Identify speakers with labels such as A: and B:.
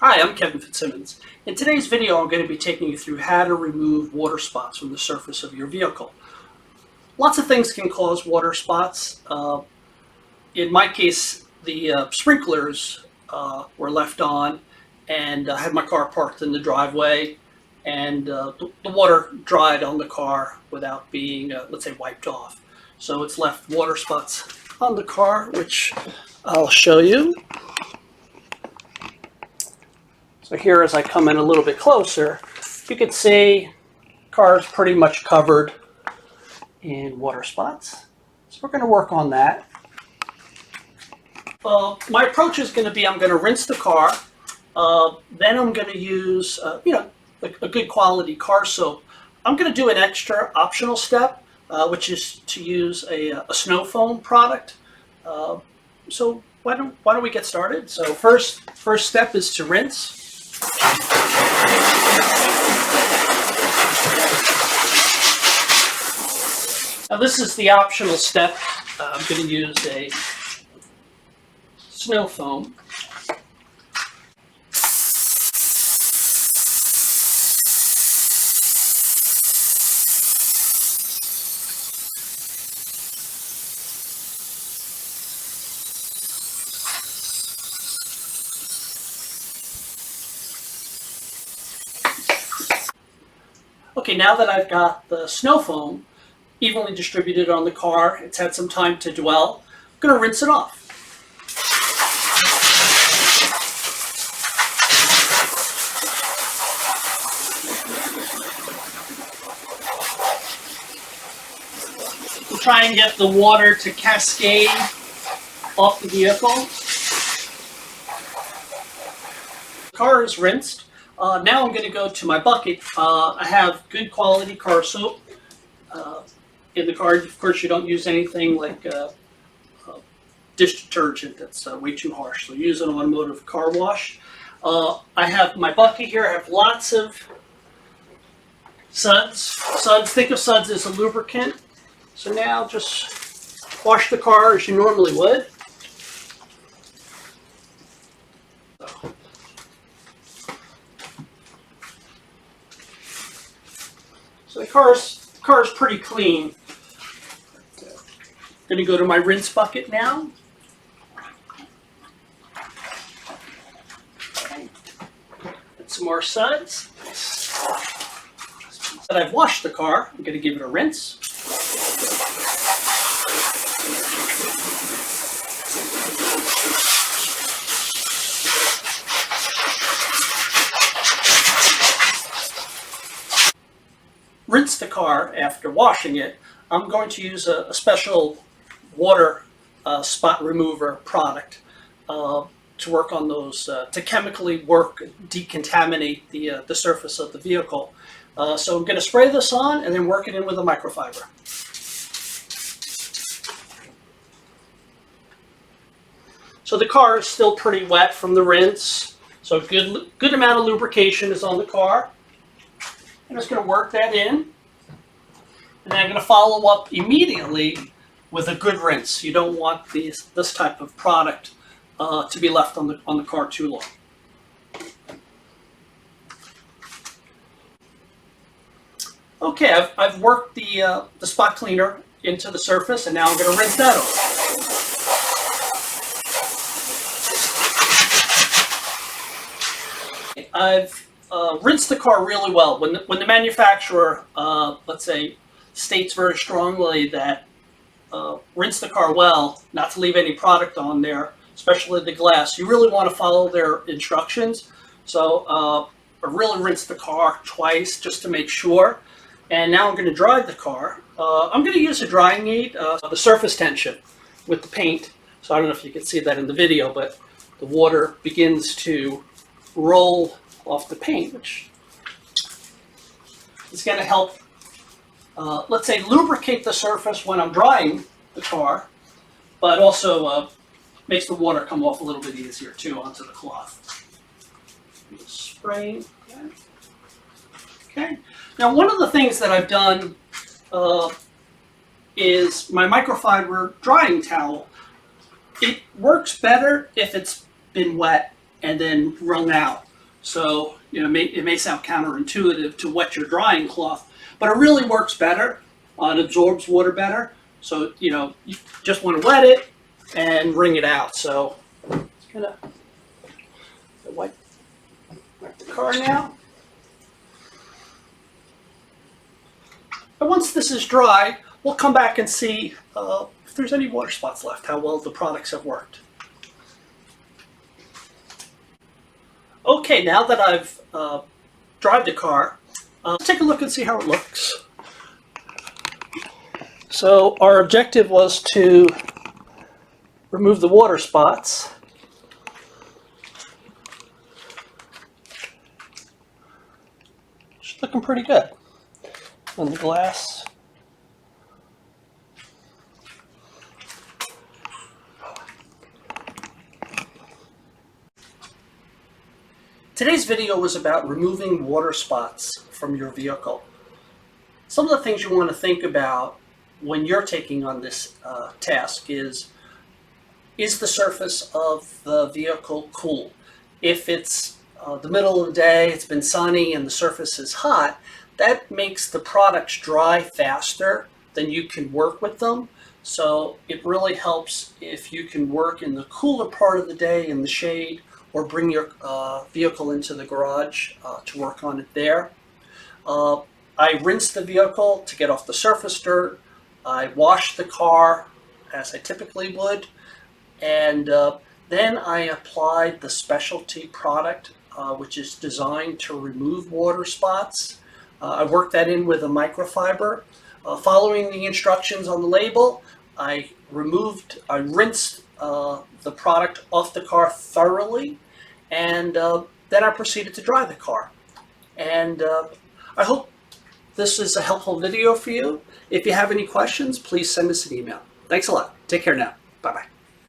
A: Hi, I'm Kevin Fitzsimmons. In today's video, I'm going to be taking you through how to remove water spots from the surface of your vehicle. Lots of things can cause water spots. In my case, the sprinklers were left on, and I had my car parked in the driveway, and the water dried on the car without being, let's say, wiped off. So it's left water spots on the car, which I'll show you. So here, as I come in a little bit closer, you can see the car is pretty much covered in water spots. So we're going to work on that. My approach is going to be, I'm going to rinse the car. Then I'm going to use, a good quality car soap. I'm going to do an extra optional step, which is to use a snow foam product. So why don't we get started? So first step is to rinse. Now this is the optional step. I'm going to use a snow foam. Okay, now that I've got the snow foam evenly distributed on the car, it's had some time to dwell, I'm going to rinse it off. We'll try and get the water to cascade off the vehicle. The car is rinsed. Now I'm going to go to my bucket. I have good quality car soap in the car. Of course, you don't use anything like dish detergent. That's way too harsh. So use an automotive car wash. I have my bucket here. I have lots of suds. Think of suds as a lubricant. So now just wash the car as you normally would. So the car is pretty clean. I'm going to go to my rinse bucket now. Okay. Get some more suds. That I've washed the car, I'm going to give it a rinse. Rinse the car after washing it. I'm going to use a special water spot remover product to work on those, to chemically decontaminate the surface of the vehicle. So I'm going to spray this on and then work it in with a microfiber. So the car is still pretty wet from the rinse. So good amount of lubrication is on the car. I'm just going to work that in, and then I'm going to follow up immediately with a good rinse. You don't want this type of product to be left on the car too long. Okay, I've worked the spot cleaner into the surface, and now I'm going to rinse that off. I've rinsed the car really well. When the manufacturer, let's say, states very strongly that rinse the car well, not to leave any product on there, especially the glass, you really want to follow their instructions. So I really rinsed the car twice just to make sure. And now I'm going to dry the car. I'm going to use a drying aid, the surface tension with the paint. So I don't know if you can see that in the video, but the water begins to roll off the paint, which is going to help, let's say, lubricate the surface when I'm drying the car, but also makes the water come off a little bit easier too onto the cloth. Just spraying. Okay. Now, one of the things that I've done is my microfiber drying towel. It works better if it's been wet and then wrung out. So, you know, it may sound counterintuitive to wet your drying cloth, but it really works better. It absorbs water better. So, you know, you just want to wet it and wring it out. So, I'm gonna wipe the car now. And once this is dry, we'll come back and see if there's any water spots left, how well the products have worked. Okay, now that I've dried the car, let's take a look and see how it looks. So our objective was to remove the water spots. It's looking pretty good on the glass. Today's video was about removing water spots from your vehicle. Some of the things you want to think about when you're taking on this task is the surface of the vehicle cool? If it's the middle of the day, it's been sunny and the surface is hot, that makes the products dry faster than you can work with them. So it really helps if you can work in the cooler part of the day in the shade, or bring your vehicle into the garage to work on it there. I rinsed the vehicle to get off the surface dirt. I washed the car as I typically would, and then I applied the specialty product, which is designed to remove water spots. I worked that in with a microfiber. Following the instructions on the label, I rinsed the product off the car thoroughly, and then I proceeded to dry the car. And I hope this is a helpful video for you. If you have any questions, please send us an email. Thanks a lot. Take care now. Bye-bye.